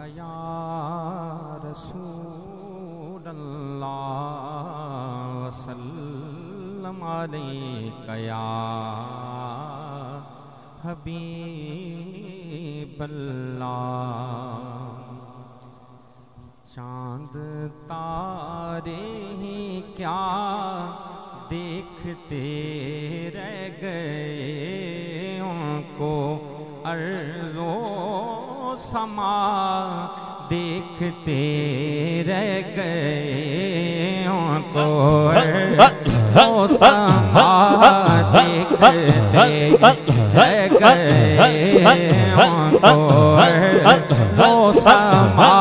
या रसूल अल्लाह वसल्लम अलैका या हबीब अल्लाह। चांद तारे ही क्या देखते रह गए, उनको अर्ज़ो समा देखते रह गए, उनको अर्ज़ो समा देखते रह गए, उनको अर्ज़ो समा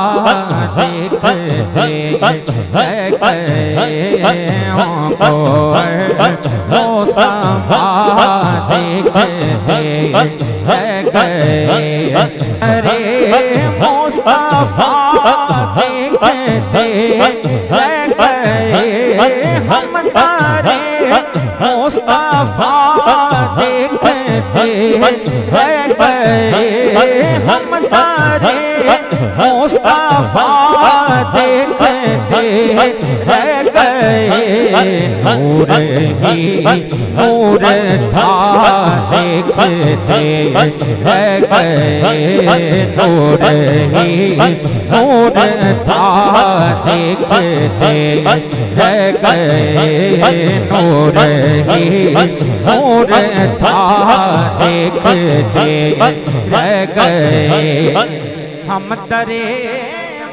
देखते रह गए, उनको अर्ज़ो समा देखते रह गए। अरे मुस्तफा देखते रह गए हम तारे, मुस्तफा देखते रह गए हम तारे, मुस्तफा देखते रह गए। नूर ही नूर था देखते रह गए, नूर ही नूर था देखते रह गए, नूर ही नूर था देखते रह गए। हम दरे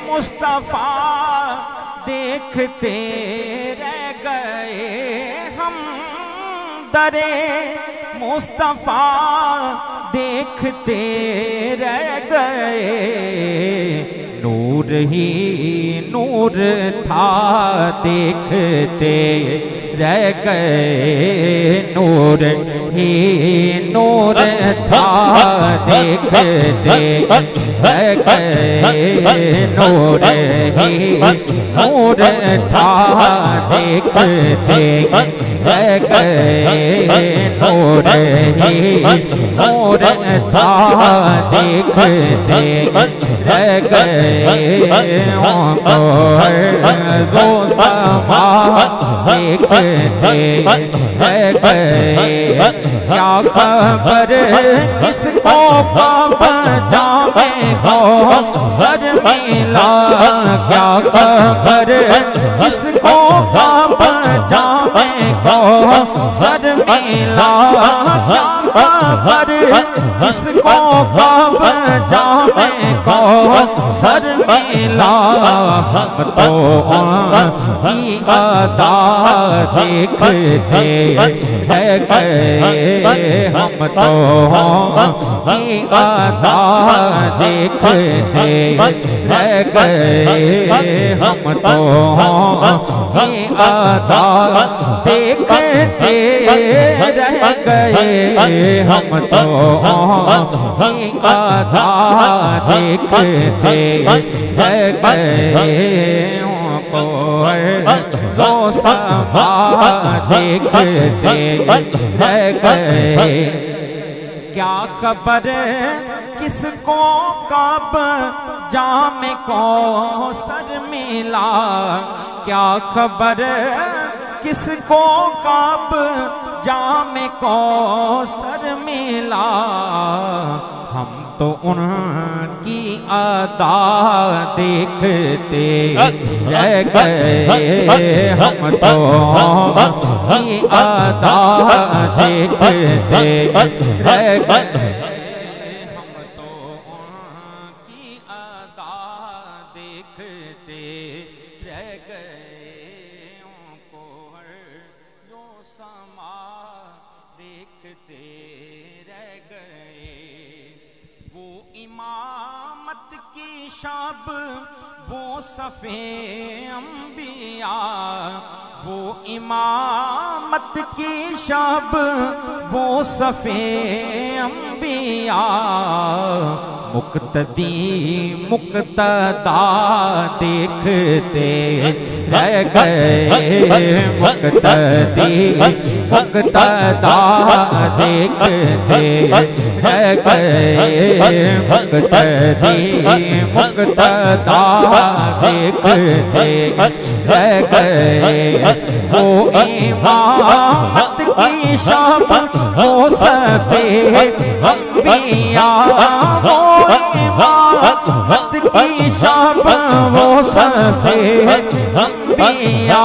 मुस्तफा देखते रह गए, हम दरे मुस्तफा देखते रह गए। नूर ही नूर था देखते रह गए, नूर ही नूर था देखते रह गए, नूर ही नूर था देखते रह गए, नूर ही नूर था देखते रह गए। अर्ज़ो समा देखते रह गए। क्या खबर किसको कब जामे को सर मिला, क्या खबर किसको कब जामे को सर मिला, क्या खबर किसको कब जामे को सर मिला। हम तो की अदा देखते रह गए, हम तो की अदा देखते रह गए, हम तो की अदा देखते रह गए, हम तो की अदा देखते रह गए। अर्ज़ो समा देखते रह गए। क्या खबर किसको कब जामे को सर मिला, क्या खबर किसको कब जामे को सर मिला। हम तो उनकी अदा देखते रह गए, हम तो उनकी अदा देखते रह गए, हम तो उनकी अदा देखते रह गए। उनको जो समा देखते रह गए। वो इमामत की शब, वो सफ़े अंबिया, वो इमामत की शब, वो सफ़े अंबिया। मुक्तदी मुक्तदा देखते रह गए, मुक्तदी मुक्तदा देखते रह गए, मुक्तदी मुक्तदा देखते रह गए। वो इमामत की शाम वो सफेद अंबिया, वो इमामत की शाम वो सफेद अंबिया,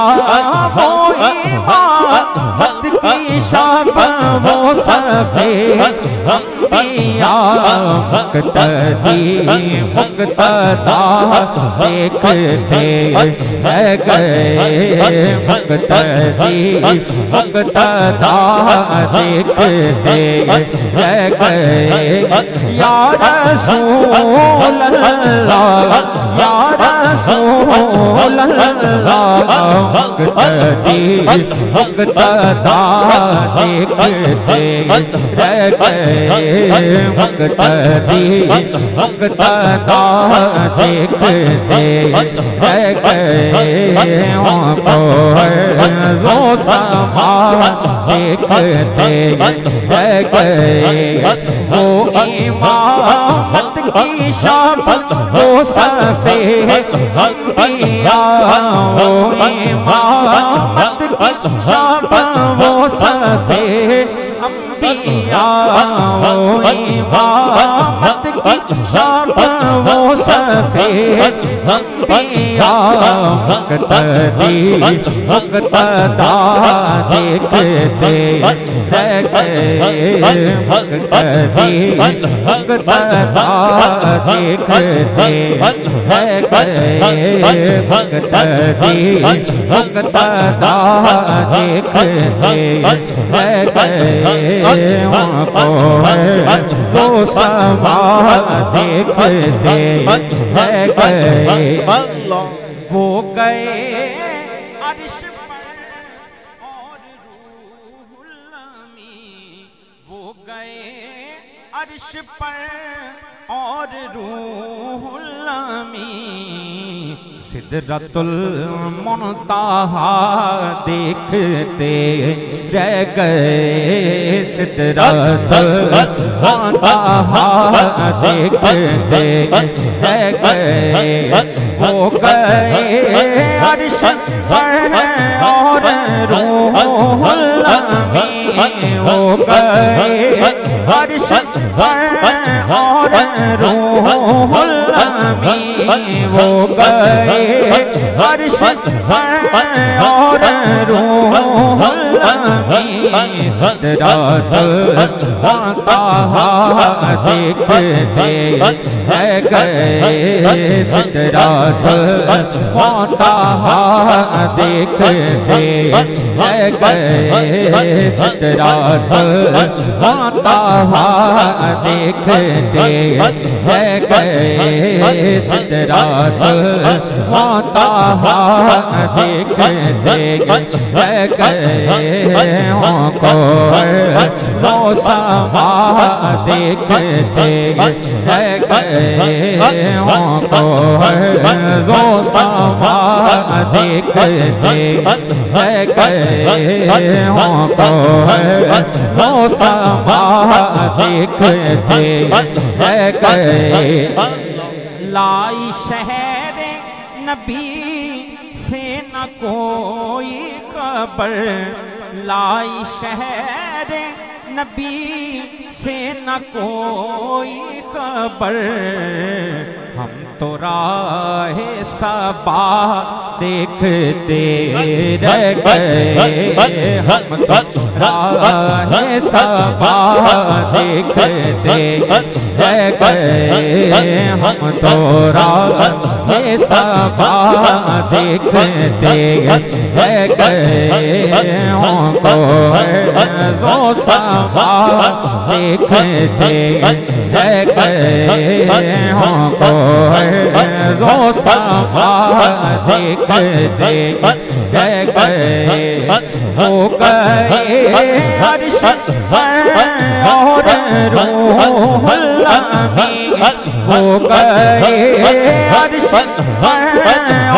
वो इमामत की शाम वो सफेद अंबिया। मुक्तदी मुक्तदा देखते रह गए, मुक्तदी मुक्तदा देखते रह गए। या रसूल अल्लाह, या रसूल अल्लाह, मुक्तदी मुक्तदा देखते रह गए, मुक्तदी मुक्तदा देखते रह गए। उनको जो समा देखते रह गए। वो इमामत की शाम वो सफेद अंबिया, वो इमामत की शाम वो सफेद अंबिया, वो इमामत की शाम वो सफेद अंबिया। मुक्तदी मुक्तदा देखते रह गए, मुक्तदी मुक्तदा देखते रह गए, मुक्तदी मुक्तदा देखते रह गए। उनको वो समा देखते रह गए। वो गए अर्श पर और रूहुल अमीन, वो गए अर्श पर और रूहुल अमीन। सिदरतुल मुंतहा देखते रह गए, सिदरतुल मुंतहा देखते रह गए। वो गए अर्श पर और रूहुल अमीन, वो गए अर्श पर और रूहुल अमीन, वो गए अर्श पर और रूहुल अमीन। सिदरतुल मुंतहा देखते रह गए, सिदरतुल मुंतहा देखते रह गए, सिदरतुल मुंतहा देखते रह गए, सिदरतुल मुंतहा देखते रह गए। उनको वो समा देखते रह गए, उनको वो समा देखते रह गए, उनको वो समा देखते रह गए। लाई शहर नबी से न कोई खबर, लाई शहर नबी से न कोई खबर। हम तो राहे सबा देखते रह गए, हम तो राहे सबा देखते रह गए, हम तो राहे सबा देखते रह गए। उनको वो सबा देखते रह गए, उनको अर्ज़ो समा देखते रह गए, हो गए अर्श और रूहुल अमीन, हो गए अर्श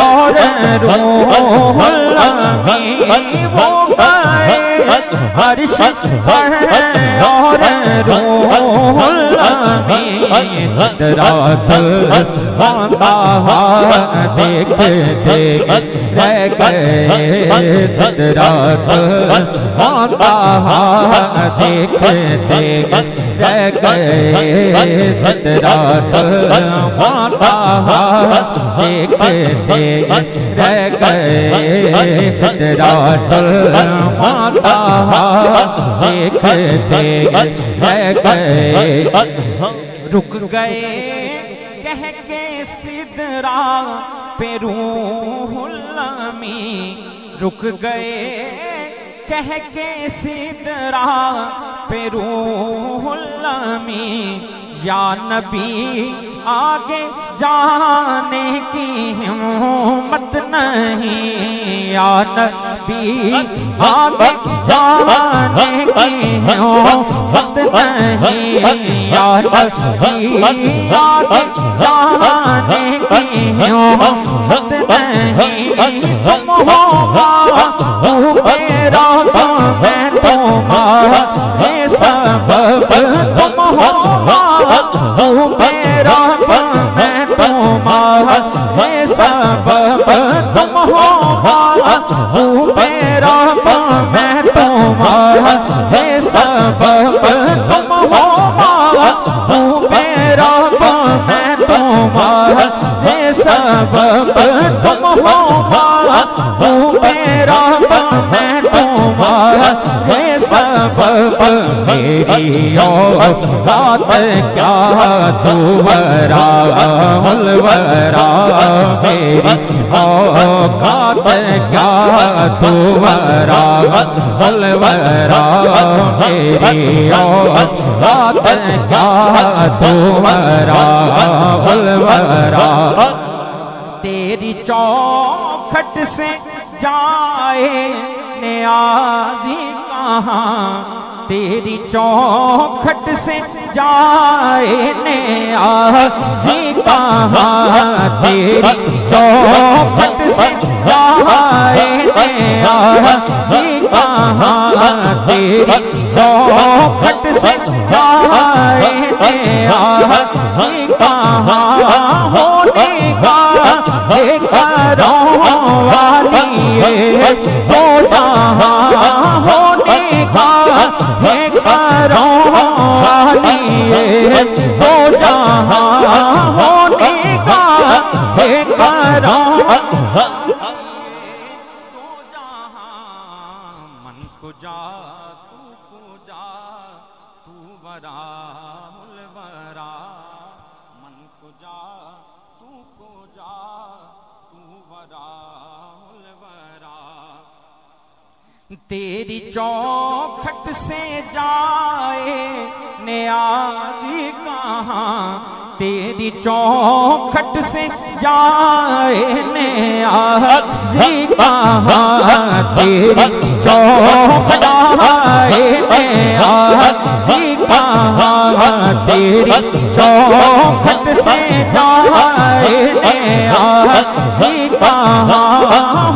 और रूहुल अमीन, हो गए अर्श और रूहुल अमीन। सिदरातुल मुंतहा देखते रह गए, सिदरातुल मुंतहा देखते रह गए, सिदरातुल मुंतहा देखते रह गए, सिदरातुल मुंतहा देखते रह गए। रुक गए कह के सिदरा पे रूहुल अमीन, रुक गए कह के सिदरा पे रूहुल अमीन। या नबी आगे जाने की हिम्मत नहीं, या नबी आगे जाने की हिम्मत नहीं, या नबी आगे जाने की हिम्मत नहीं। तुम हो मेरा तो मैं तुम्हारा सबब, तुम हो मेरा मैं तुम्हारा सबब, तुम हो मेरा मैं तुम्हारा सबब, तुम हो मेरा मैं तुम्हारा सबब, तुम हो मेरा मैं तुम्हारा सबब। मेरी औकात क्या तू वरा हुलवरा, मेरी औकात क्या तू वरा हुलवरा, मेरी औकात क्या तू वरा हुलवरा। तेरी चौखट से जाए नियाज़ी कहाँ, तेरी चौखट से जाए नियाज़ी कहाँ, तेरी चौखट से जाए नियाज़ी कहाँ, तेरी चौखट से जाए नियाज़ी कहाँ। होने का एक वाली है तो जहाँ, होने का एक वाली है तो जहाँ, होने का एक वाली तो जहाँ। मन को जा तू वरा हुलवरा, मन को जा तू वरा हुलवरा। तेरी चौखट से जाए नियाज़ी कहाँ, तेरी चौखट से जाए नियाज़ी कहाँ, तेरी चौखट जाए नियाज़ी कहाँ, तेरी चौखट से जाए नियाज़ी कहाँ।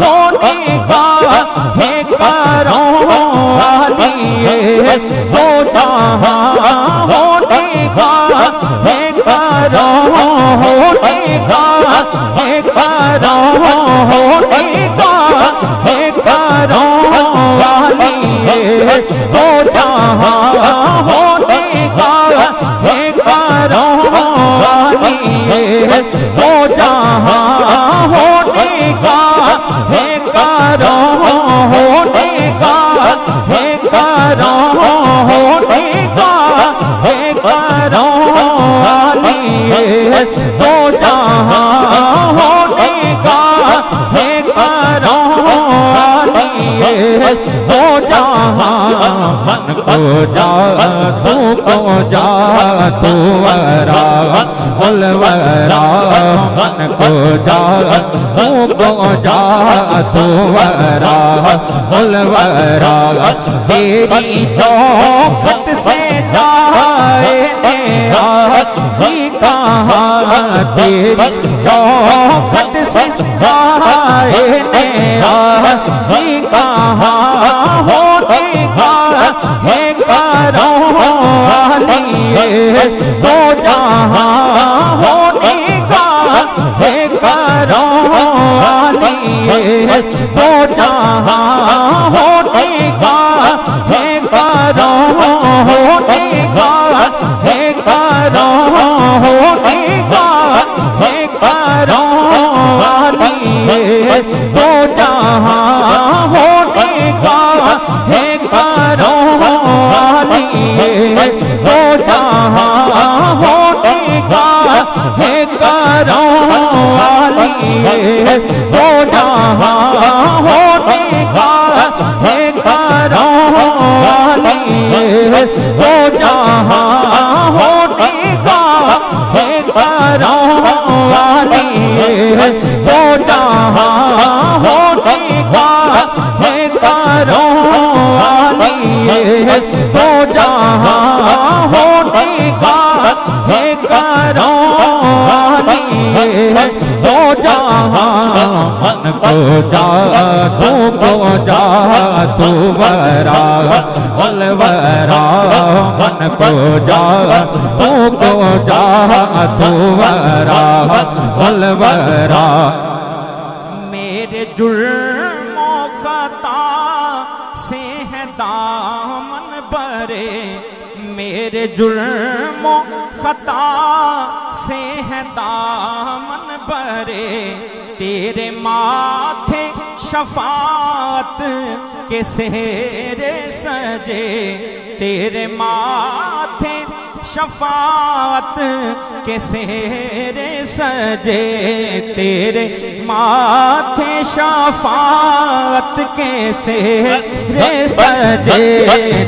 होने का है वाली है तो जहाँ, होने का है होने का है होने का है वाली है तो जहाँ, होने का है वाली है तो जहाँ, होने का है होने का है होने का है वाली है तो जहाँ, होने का है वाली है दो जहां मन को जा तू को जा तू वरा वरा मन को जा तू को जा तू वरा वरा तेरी चौखट से जाए जी कहाँ तेरी चौखट से जाए जी कहाँ होने का है करो वाली दो जहाँ होने का है करो वाली दो जहाँ होने का है करो होने का है करो होने का है करो वाली दो जहाँ होने का है करो वाली दो जहाँ होने का है करो वाली दो जहाँ होने का है करो वाली दो जहाँ होने का है करो वाली दो जहाँ होने का है करो वाली दो जहाँ होने का है करो वाली दो जहाँ मन को जा तू को जा तू वरा वरा मन को जा तू को जा तू वरा वरा मेरे जुर्मों खता से है दामन भरे मेरे जुर्मों खता से है दामन भरे तेरे माथे शफात के सेहरे सजे तेरे माथे शफात के सेहरे सजे तेरे माथे शफात के सेहरे सजे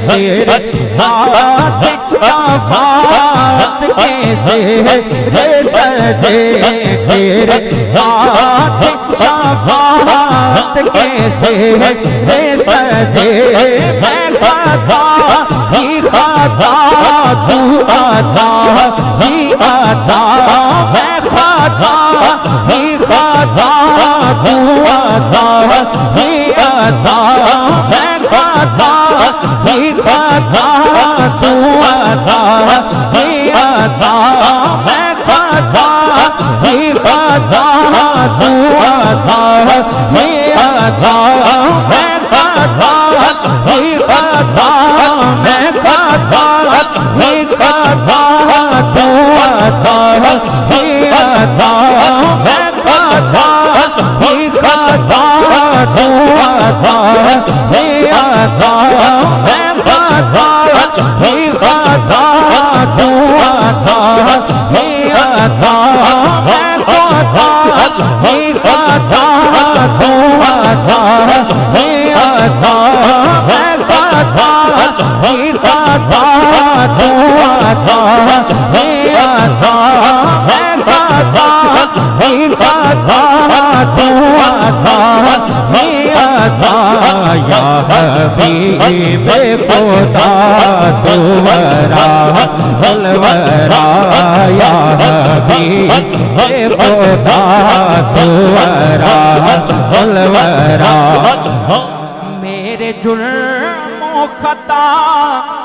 तेरे माथे शफात के सेहरे सजे तेरे माथे शफात के सेहरे सजे मैं खाता ही खाता तू आता ही आता मैं खाता ही खाता तू आता ही आता मैं खाता ही खाता तू आता ही आता मैं खाता ही खाता तू आता ही आता मैं खाता ही खाता मैं खाता ही खाता तू आता ही आता मैं खाता ही खाता तू आता ही आता मैं खाता ही खाता तू आता ही आता मैं खाता ही खाता तू आता ही आता मैं खाता ही खाता तू आता ही आता मैं खाता ही खाता तू आता ही आता या हबीब खुदा तू वरा वरा या हबीब खुदा तू वरा वरा मेरे जुर्मों खता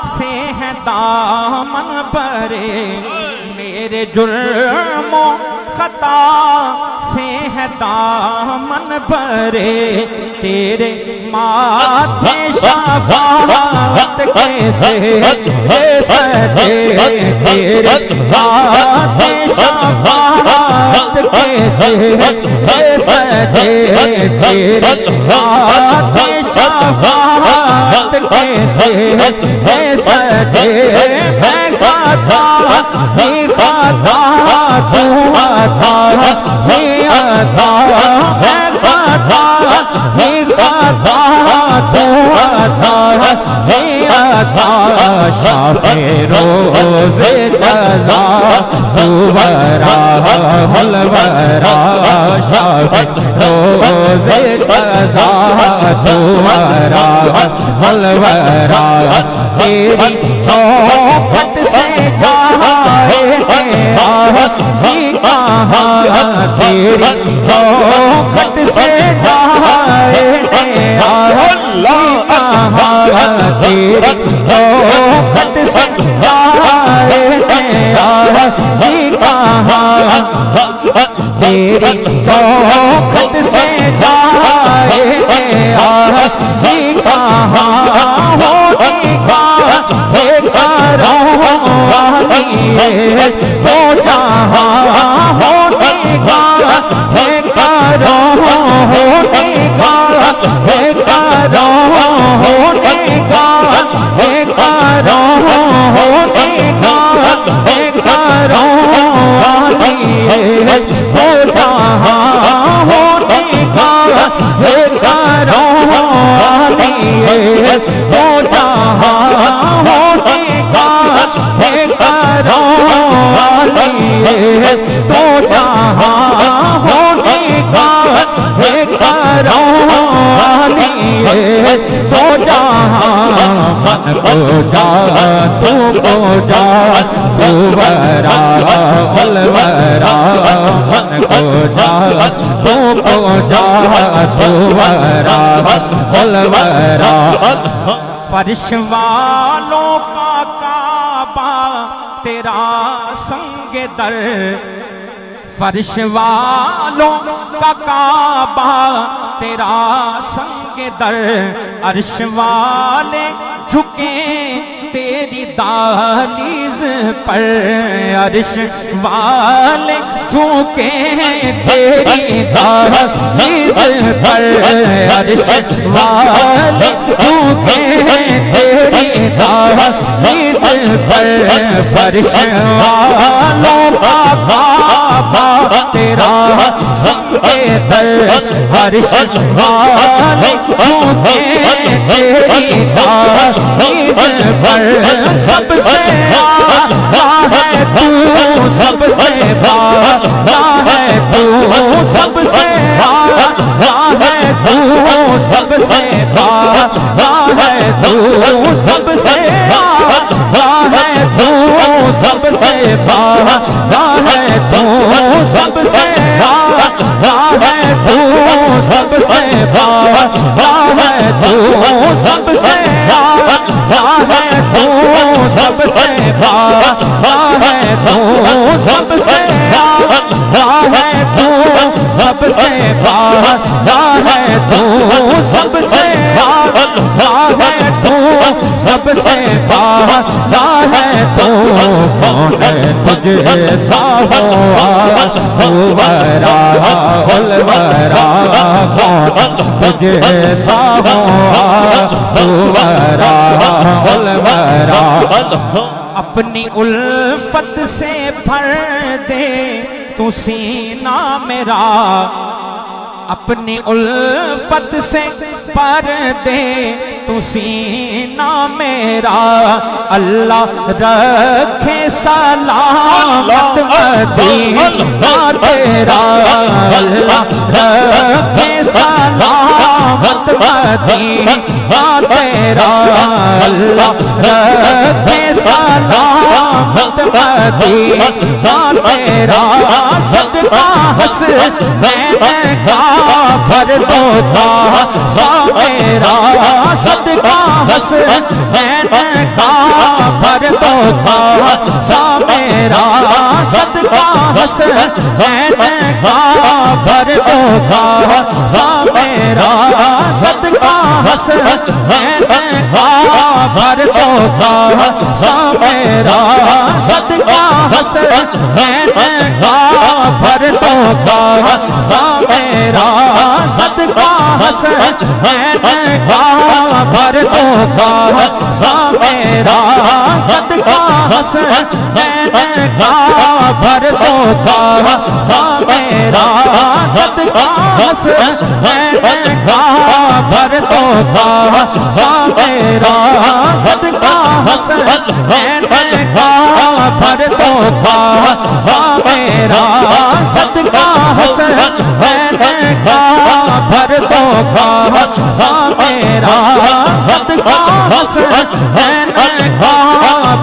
से है दामन भरे मेरे जुर्मों खता से है दामन भरे तेरे माथे शफाअत कैसे सजे तेरे माथे शफाअत कैसे सजे तेरे माथे शफाअत कैसे सजे मैं गाता ही गाता तू आता ही आता मैं गाता ही गाता तू अता है अता शाफे रोज़े जज़ा तू वरा मुलवरा शाफे रोज़े जज़ा तू वरा मुलवरा तेरी चौखट से जाए जी कहाँ तेरी चौखट से जाए तेरी चौखट से जाए जी कहाँ तेरी चौखट से जाए जी कहाँ होने का तो जहाँ होने का है करो होने का है करो होने का है करो होने का है करो तो जहाँ होने का है करो तो जहाँ होने का है करो तो जहाँ होने का है करो तो जहाँ मन को जा तू को जा तू वरा अलवरा मन को जा तू को जा तू वरा अलवरा फर्श वालों का काबा तेरा संग दर फर्श वालों का काबा तेरा संग दर अर्श वाले झुके तेरी दालीज पर अर्श वाले झुके तेरी दालीज पर अर्श वाले झुके तेरी दालीज पर फर्श वालों का काबा तेरा संगे दर अर्श वाले झुके तेरी दालीज पर सबसे आला है तू सबसे बाला है तू सबसे आला है तू सबसे बाला है तू सबसे आला है तू सबसे बाला है तू सबसे आला है तू सबसे बाला है तू सबसे है तू सबसे बाला है तू सबसे आला है तू सबसे बाला है तू सबसे आला है तू सबसे बाला है तू कौन तुझे सा हुआ तू वरा उलवरा कौन तुझे सा हुआ तू वरा उलवरा अपनी उल्फत से भर दे तू सीना मेरा अपनी उल्फत से भर दे तू सीना मेरा अल्लाह रखे सलामत मदीना तेरा अल्लाह रखे सलामत मदीना तेरा अल्लाह रखे सलामत मदीना तेरा सदका हसनैन का भर दो था सा मेरा सदका हसनैन का भर दो था सा मेरा सदका हसनैन का भर दो था सा मेरा सदका हसनैन का भर दो था सा मेरा सदका हसनैन का भर दो था सा मेरा सदका हसनैन का भर दो था सा मेरा सदका हसनैन का भर दो था सा मेरा सदका हसनैन का भर दो सा मेरा सदका हसनैन का भर दो सा मेरा सदका हसनैन का भर दो सा मेरा सदका हसनैन का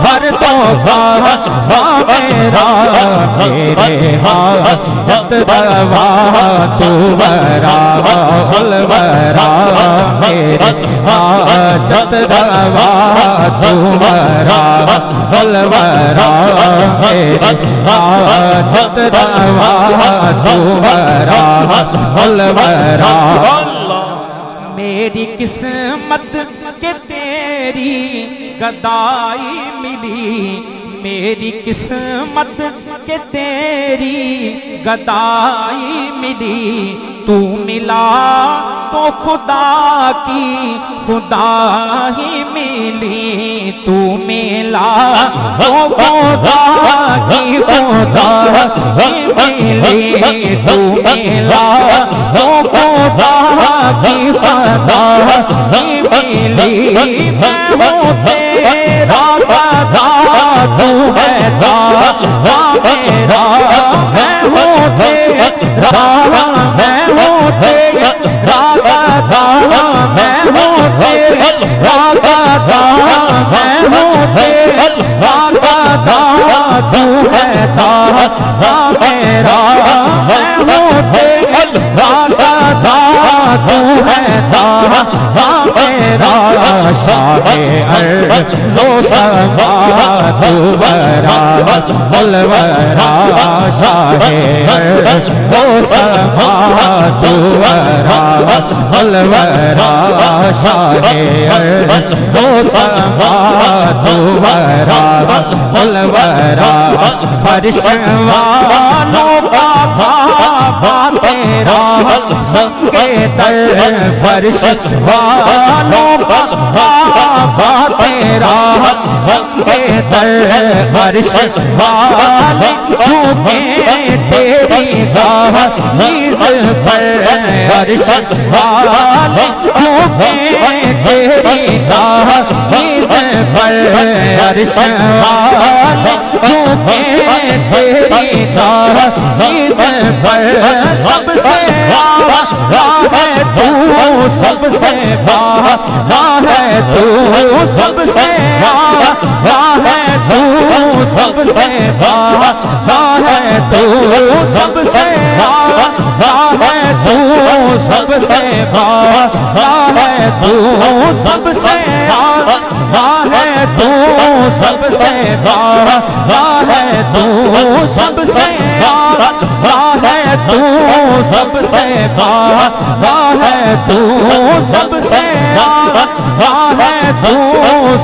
भर दो सा मेरा मेरे हाजत रवा तू वरा अलवरा मेरे हाजत रवा तू वरा अलवरा मेरे हाजत रवा तू वरा अलवरा। मेरी किस्मत के तेरी गदाई मिली, मेरी किस्मत के तेरी गदाई मिली, तू मिला तो खुदा की खुदा ही मिली, तू मिला तो खुदा की खुदा ही मिली, तू मिला तो खुदा की खुदा ही मिली। मैं हूँ तेरा गदा तू है दाता मेरा, मैं हूँ तेरा मैं हूँ तेरा गदा, मैं हूँ तेरा गदा, मैं हूँ तेरा गदा तू है दाता मेरा, मैं हूँ तेरा गदा तू है दाता मेरा। शाहे अर्ज़ो समा तू वरा अलवरा, शाहे अर्ज़ो समा तू वरा अलवरा, शाहे अर्ज़ो समा तू वरा अलवरा। फर्श वालों का बाबा तेरा संगे दर, फर्श वालों का बाबा तेरा संगे दर, फर्श वाले झुके तेरी गाह नीज़ पर, फर्श वाले झुके तेरी गाह नीज़ पर, फर्श वाले झुके तेरी गाह नीज़ पर। सबसे आला है तू, सबसे बाला है तू, सबसे आला है तू, सबसे बाला है तू, सबसे आला है तू, सबसे बाला है तू, सबसे आला है तू, सबसे बाला है तू, सबसे आला है तू, सबसे बाला है तू, सबसे आला है तू,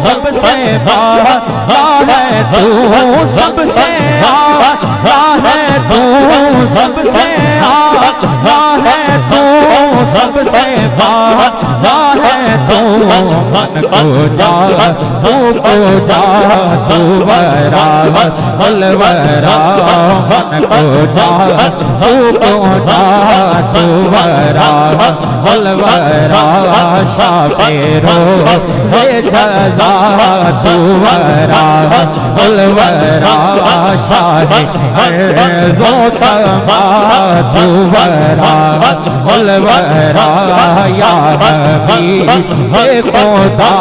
सबसे बाला है तू, सबसे आला है तू, सबसे आला है तू, सबसे बाला है तू। मन को जा तू को जा तू वरा अलवरा, मन को जा तू को जा तू वरा अलवरा। शाफिरो से जजा तू वरा अलवरा, शाही अर्ज़ो समा तू वरा अलवरा। या नबी खुदा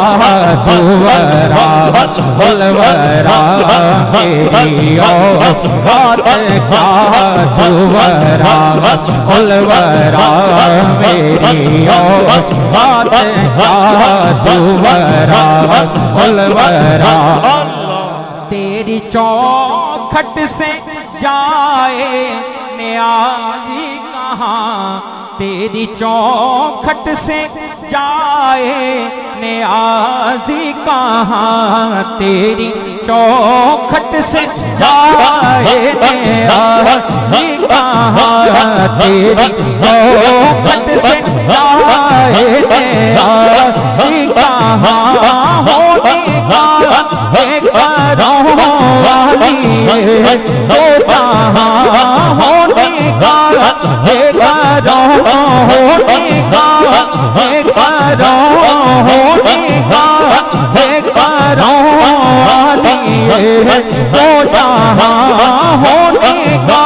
तू वरा अलवरा, मेरी औकात क्या तू वरा अलवरा, मेरी औकात क्या तू वरा अलवरा। तेरी चौखट से जाए नियाज़ी कहाँ, तेरी चौखट से जाए नियाज़ी कहाँ, तेरी चौखट से जाए नियाज़ी कहाँ, तेरी चौखट से जाए नियाज़ी कहाँ। होने का एक करों वाली तो कहाँ, होने का एक वो जहाँ होने का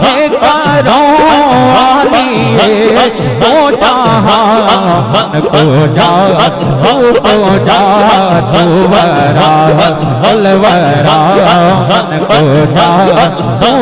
है करवानी वो जहाँ मन को जा तू वरा अलवरा मन को जा तू